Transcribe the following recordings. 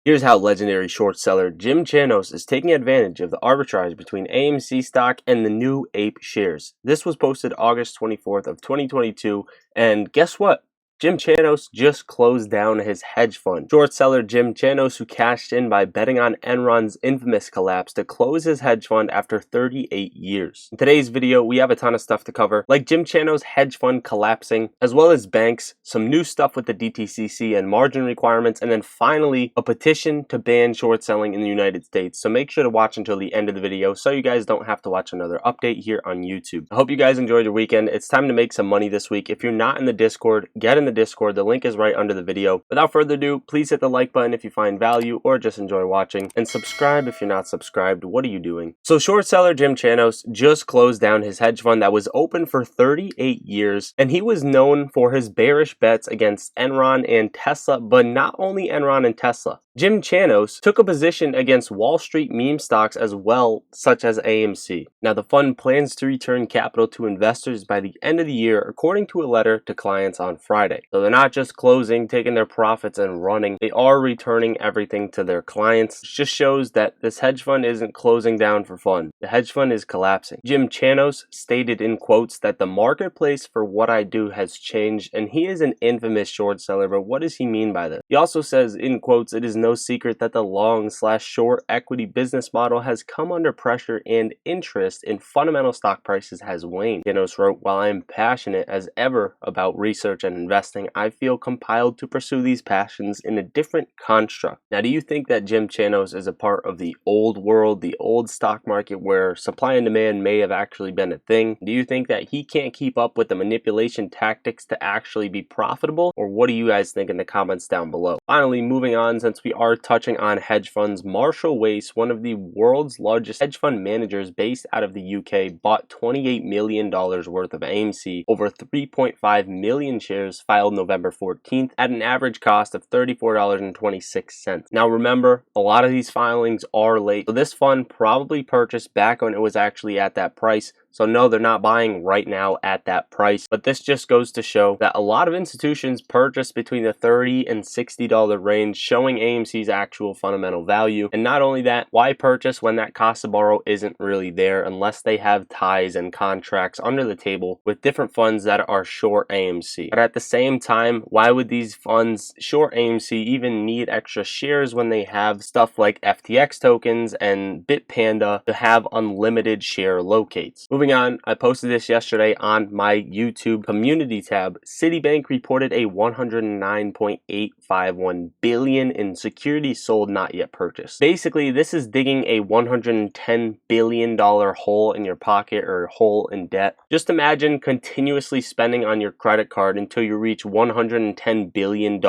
Here's how legendary short seller Chanos is taking advantage of the arbitrage between AMC stock and the new Ape shares. This was posted August 24th of 2022, and guess what? Chanos just closed down his hedge fund. Short seller Chanos, who cashed in by betting on Enron's infamous collapse to close his hedge fund after 38 years. In today's video, we have a ton of stuff to cover, like Chanos' hedge fund collapsing, as well as banks, some new stuff with the DTCC and margin requirements, and then finally, a petition to ban short selling in the United States. So make sure to watch until the end of the video so you guys don't have to watch another update here on YouTube. I hope you guys enjoyed your weekend. It's time to make some money this week. If you're not in the Discord, get in the Discord. The link is right under the video. Without further ado, please hit the like button if you find value or just enjoy watching, and subscribe if you're not subscribed. What are you doing? So short seller Chanos just closed down his hedge fund that was open for 38 years, and he was known for his bearish bets against Enron and Tesla, but not only Enron and Tesla. Chanos took a position against Wall Street meme stocks as well, such as AMC. Now, the fund plans to return capital to investors by the end of the year, according to a letter to clients on Friday. So they're not just closing, taking their profits and running. They are returning everything to their clients. It just shows that this hedge fund isn't closing down for fun. The hedge fund is collapsing. Chanos stated in quotes that the marketplace for what I do has changed, and he is an infamous short seller, but what does he mean by this? He also says in quotes, it is no secret that the long/short equity business model has come under pressure and interest in fundamental stock prices has waned. Chanos wrote, while I am passionate as ever about research and investing, I feel compelled to pursue these passions in a different construct. Now, do you think that Chanos is a part of the old world, the old stock market where supply and demand may have actually been a thing? Do you think that he can't keep up with the manipulation tactics to actually be profitable? Or what do you guys think in the comments down below? Finally, moving on, since we are touching on hedge funds, Wace, one of the world's largest hedge fund managers based out of the UK, bought $28 million worth of AMC, over 3.5 million shares, filed November 14th at an average cost of $34.26. Now remember, a lot of these filings are late, so this fund probably purchased back when it was actually at that price. So no, they're not buying right now at that price, but this just goes to show that a lot of institutions purchase between the $30 and $60 range, showing AMC's actual fundamental value. And not only that, why purchase when that cost to borrow isn't really there unless they have ties and contracts under the table with different funds that are short AMC. But at the same time, why would these funds short AMC even need extra shares when they have stuff like FTX tokens and Bitpanda to have unlimited share locates? Moving on, I posted this yesterday on my YouTube community tab. Citibank reported a $109.851 billion in securities sold not yet purchased. Basically, this is digging a $110 billion hole in your pocket or hole in debt. Just imagine continuously spending on your credit card until you reach $110 billion.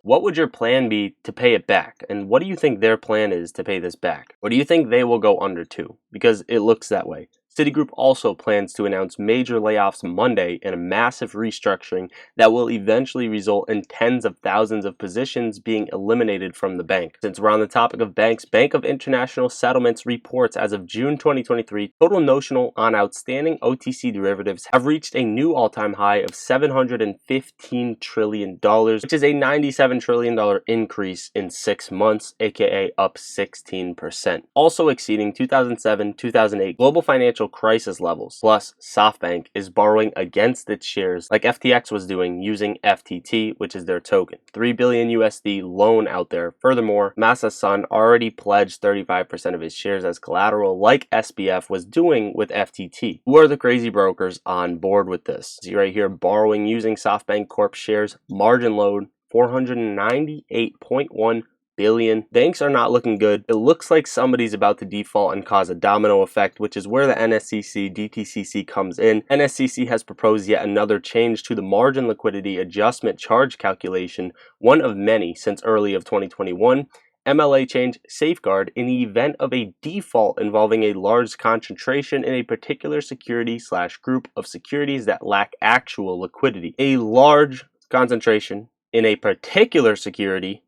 What would your plan be to pay it back? And what do you think their plan is to pay this back? Or do you think they will go under too? Because it looks that way. Citigroup also plans to announce major layoffs Monday and a massive restructuring that will eventually result in tens of thousands of positions being eliminated from the bank. Since we're on the topic of banks, Bank of International Settlements reports as of June 2023, total notional on outstanding OTC derivatives have reached a new all-time high of $715 trillion, which is a $97 trillion increase in 6 months, aka up 16%. Also exceeding 2007-2008 global financial crisis levels. Plus, SoftBank is borrowing against its shares like FTX was doing using FTT, which is their token. $3 billion USD loan out there. Furthermore, Masa Son already pledged 35% of his shares as collateral like SBF was doing with FTT. Who are the crazy brokers on board with this? See right here, borrowing using SoftBank Corp shares, margin load, $498.1 billion. Banks are not looking good. It looks like somebody's about to default and cause a domino effect, which is where the NSCC DTCC comes in. NSCC has proposed yet another change to the margin liquidity adjustment charge calculation, one of many since early of 2021. MLA change safeguard in the event of a default involving a large concentration in a particular security/group of securities that lack actual liquidity. A large concentration in a particular security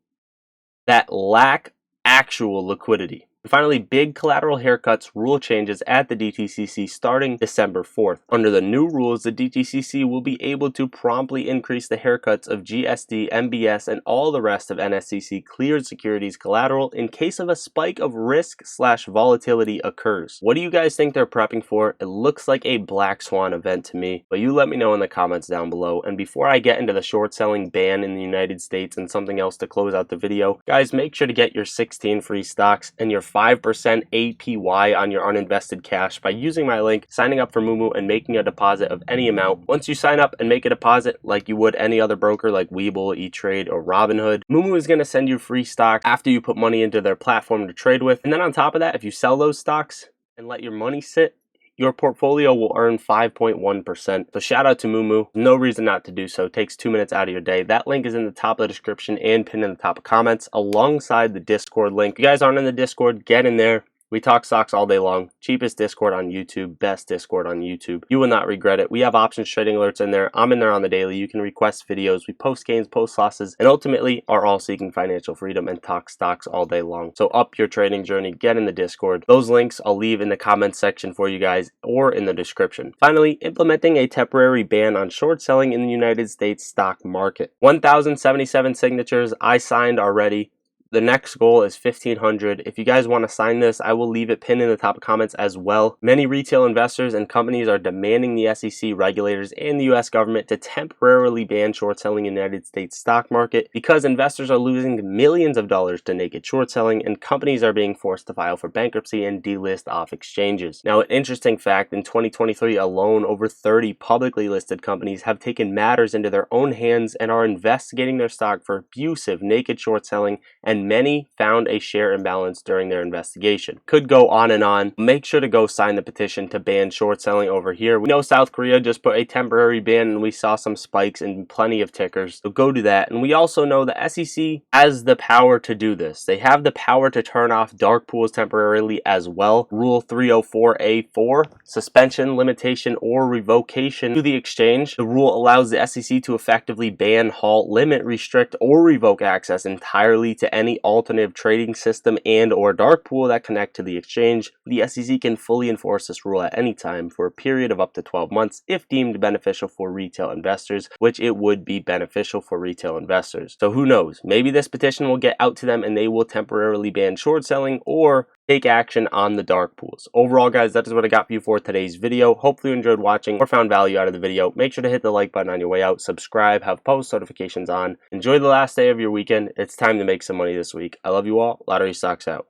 that lack actual liquidity. And finally, big collateral haircuts rule changes at the DTCC starting December 4th. Under the new rules, the DTCC will be able to promptly increase the haircuts of GSD, MBS, and all the rest of NSCC cleared securities collateral in case of a spike of risk/volatility occurs. What do you guys think they're prepping for? It looks like a black swan event to me, but you let me know in the comments down below. And before I get into the short selling ban in the United States and something else to close out the video, guys, make sure to get your 16 free stocks and your 5% APY on your uninvested cash by using my link, signing up for Mumu, and making a deposit of any amount. Once you sign up and make a deposit like you would any other broker like Webull, E-Trade, or Robinhood, Mumu is going to send you free stock after you put money into their platform to trade with. And then on top of that, if you sell those stocks and let your money sit, your portfolio will earn 5.1%. So shout out to Mumu. No reason not to do so. It takes 2 minutes out of your day. That link is in the top of the description and pinned in the top of comments alongside the Discord link. If you guys aren't in the Discord, get in there. We talk stocks all day long. Cheapest Discord on YouTube, best Discord on YouTube. You will not regret it. We have options trading alerts in there. I'm in there on the daily. You can request videos. We post gains, post losses, and ultimately are all seeking financial freedom and talk stocks all day long. So up your trading journey, get in the Discord. Those links I'll leave in the comments section for you guys or in the description. Finally, implementing a temporary ban on short selling in the United States stock market. 1,077 signatures I signed already. The next goal is 1,500. If you guys want to sign this, I will leave it pinned in the top comments as well. Many retail investors and companies are demanding the SEC regulators and the US government to temporarily ban short selling in the United States stock market because investors are losing millions of dollars to naked short selling and companies are being forced to file for bankruptcy and delist off exchanges. Now, an interesting fact, in 2023 alone, over 30 publicly listed companies have taken matters into their own hands and are investigating their stock for abusive naked short selling, and many found a share imbalance during their investigation. Could go on and on. Make sure to go sign the petition to ban short selling over here. We know South Korea just put a temporary ban and we saw some spikes and plenty of tickers. So go do that. And we also know the SEC has the power to do this. They have the power to turn off dark pools temporarily as well. Rule 304A4, suspension, limitation, or revocation to the exchange. The rule allows the SEC to effectively ban, halt, limit, restrict, or revoke access entirely to any alternative trading system and or dark pool that connect to the exchange. The SEC can fully enforce this rule at any time for a period of up to 12 months if deemed beneficial for retail investors, which it would be beneficial for retail investors. So who knows? Maybe this petition will get out to them and they will temporarily ban short selling or take action on the dark pools. Overall, guys, that is what I got for you for today's video. Hopefully you enjoyed watching or found value out of the video. Make sure to hit the like button on your way out, subscribe, have post notifications on. Enjoy the last day of your weekend. It's time to make some money this week. I love you all. Lottery Stocks out.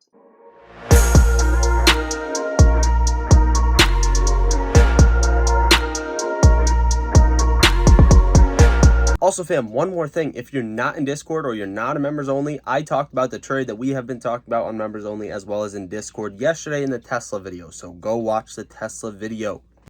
Also, fam, one more thing. If you're not in Discord or you're not a members only, I talked about the trade that we have been talking about on members only as well as in Discord yesterday in the Tesla video. So go watch the Tesla video.